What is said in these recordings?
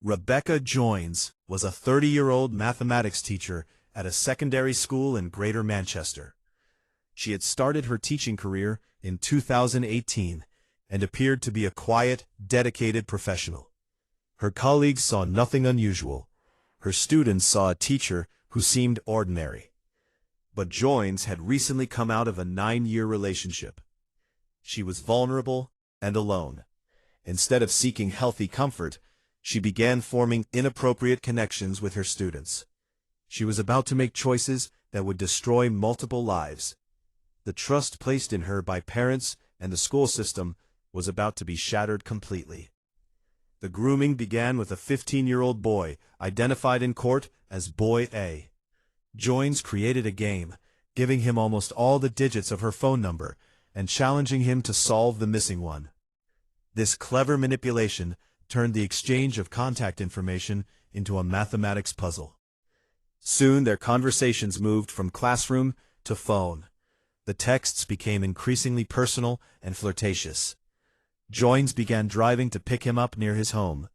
Rebecca Joines was a 30-year-old mathematics teacher at a secondary school in Greater Manchester. She had started her teaching career in 2018 and appeared to be a quiet, dedicated professional. Her colleagues saw nothing unusual. Her students saw a teacher who seemed ordinary. But Joines had recently come out of a 9-year relationship. She was vulnerable and alone. Instead of seeking healthy comfort, she began forming inappropriate connections with her students. She was about to make choices that would destroy multiple lives. The trust placed in her by parents and the school system was about to be shattered completely. The grooming began with a 15-year-old boy, identified in court as Boy A. Joines created a game, giving him almost all the digits of her phone number and challenging him to solve the missing one. This clever manipulation turned the exchange of contact information into a mathematics puzzle. Soon their conversations moved from classroom to phone. The texts became increasingly personal and flirtatious. Joines began driving to pick him up near his home.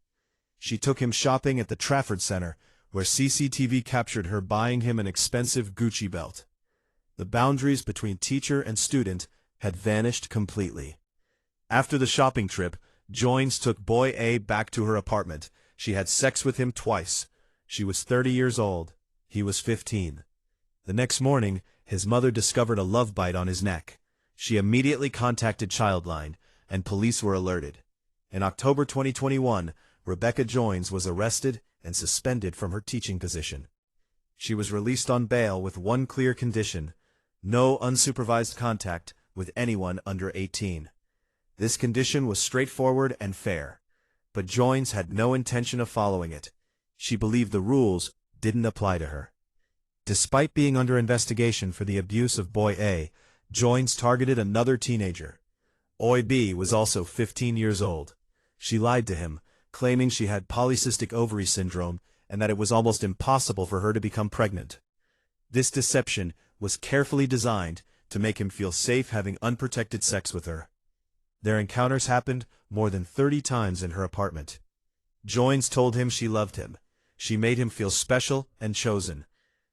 She took him shopping at the Trafford Center, where CCTV captured her buying him an expensive Gucci belt. The boundaries between teacher and student had vanished completely. After the shopping trip, Joines took Boy A back to her apartment. She had sex with him twice. She was 30 years old. He was 15. The next morning, his mother discovered a love bite on his neck. She immediately contacted Childline, and police were alerted. In October 2021, Rebecca Joines was arrested and suspended from her teaching position. She was released on bail with one clear condition: no unsupervised contact with anyone under 18. This condition was straightforward and fair, but Joines had no intention of following it. She believed the rules didn't apply to her. Despite being under investigation for the abuse of Boy A, Joines targeted another teenager. Boy B was also 15 years old. She lied to him, claiming she had polycystic ovary syndrome and that it was almost impossible for her to become pregnant. This deception was carefully designed to make him feel safe having unprotected sex with her. Their encounters happened more than 30 times in her apartment. Joines told him she loved him. She made him feel special and chosen.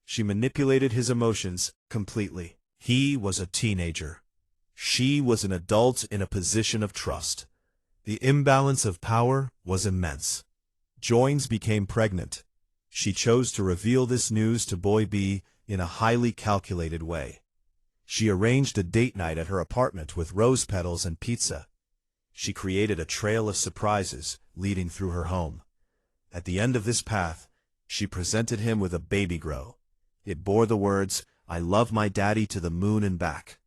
She manipulated his emotions completely. He was a teenager. She was an adult in a position of trust. The imbalance of power was immense. Joines became pregnant. She chose to reveal this news to Boy B in a highly calculated way. She arranged a date night at her apartment with rose petals and pizza. She created a trail of surprises leading through her home. At the end of this path, she presented him with a baby grow. It bore the words, "I love my daddy to the moon and back."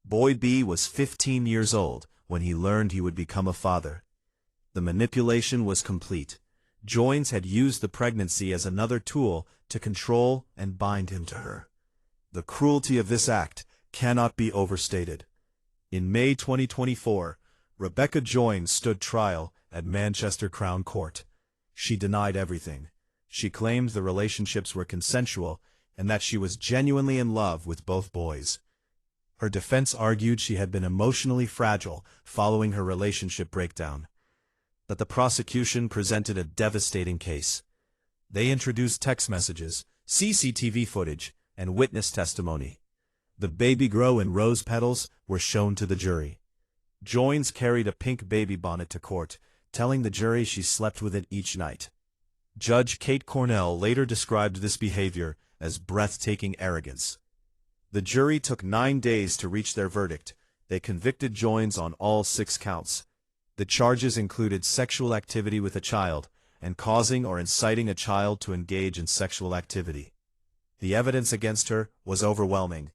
Boy B was 15 years old when he learned he would become a father. The manipulation was complete. Joines had used the pregnancy as another tool to control and bind him to her. The cruelty of this act cannot be overstated. In May 2024, Rebecca Joines stood trial at Manchester Crown Court. She denied everything. She claimed the relationships were consensual and that she was genuinely in love with both boys. Her defense argued she had been emotionally fragile following her relationship breakdown. But the prosecution presented a devastating case. They introduced text messages, CCTV footage, and witness testimony. The baby grow and rose petals were shown to the jury. Joines carried a pink baby bonnet to court, telling the jury she slept with it each night. Judge Kate Cornell later described this behavior as breathtaking arrogance. The jury took 9 days to reach their verdict. They convicted Joines on all 6 counts. The charges included sexual activity with a child and causing or inciting a child to engage in sexual activity. The evidence against her was overwhelming.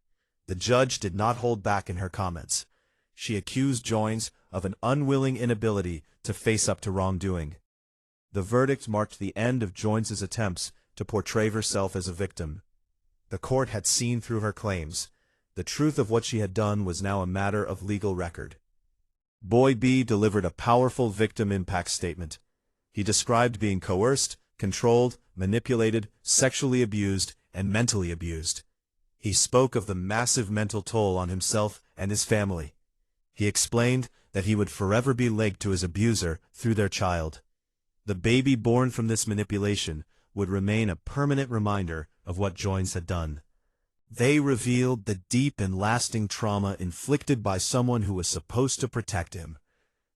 The judge did not hold back in her comments. She accused Joines of an unwilling inability to face up to wrongdoing. The verdict marked the end of Joines's attempts to portray herself as a victim. The court had seen through her claims. The truth of what she had done was now a matter of legal record. Boy B delivered a powerful victim impact statement. He described being coerced, controlled, manipulated, sexually abused, and mentally abused. He spoke of the massive mental toll on himself and his family. He explained that he would forever be linked to his abuser through their child. The baby born from this manipulation would remain a permanent reminder of what Joines had done. They revealed the deep and lasting trauma inflicted by someone who was supposed to protect him.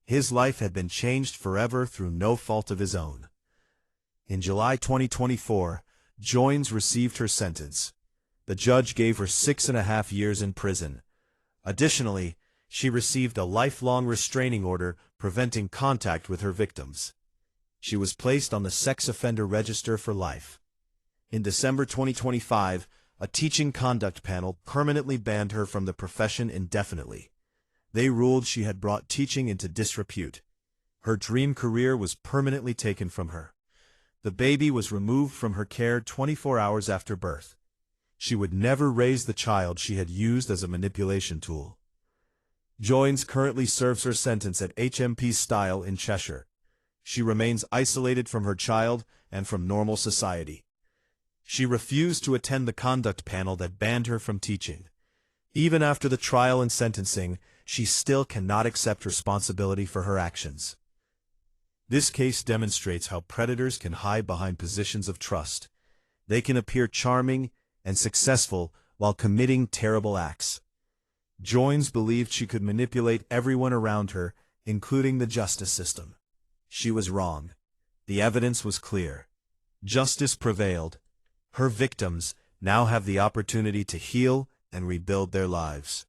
His life had been changed forever through no fault of his own. In July 2024, Joines received her sentence. The judge gave her 6.5 years in prison. Additionally, she received a lifelong restraining order preventing contact with her victims. She was placed on the sex offender register for life. In December 2025, a teaching conduct panel permanently banned her from the profession indefinitely. They ruled she had brought teaching into disrepute. Her dream career was permanently taken from her. The baby was removed from her care 24 hours after birth. She would never raise the child she had used as a manipulation tool. Joines currently serves her sentence at HMP Style in Cheshire. She remains isolated from her child and from normal society. She refused to attend the conduct panel that banned her from teaching. Even after the trial and sentencing, she still cannot accept responsibility for her actions. This case demonstrates how predators can hide behind positions of trust. They can appear charming and successful while committing terrible acts. Joines believed she could manipulate everyone around her, including the justice system. She was wrong. The evidence was clear. Justice prevailed. Her victims now have the opportunity to heal and rebuild their lives.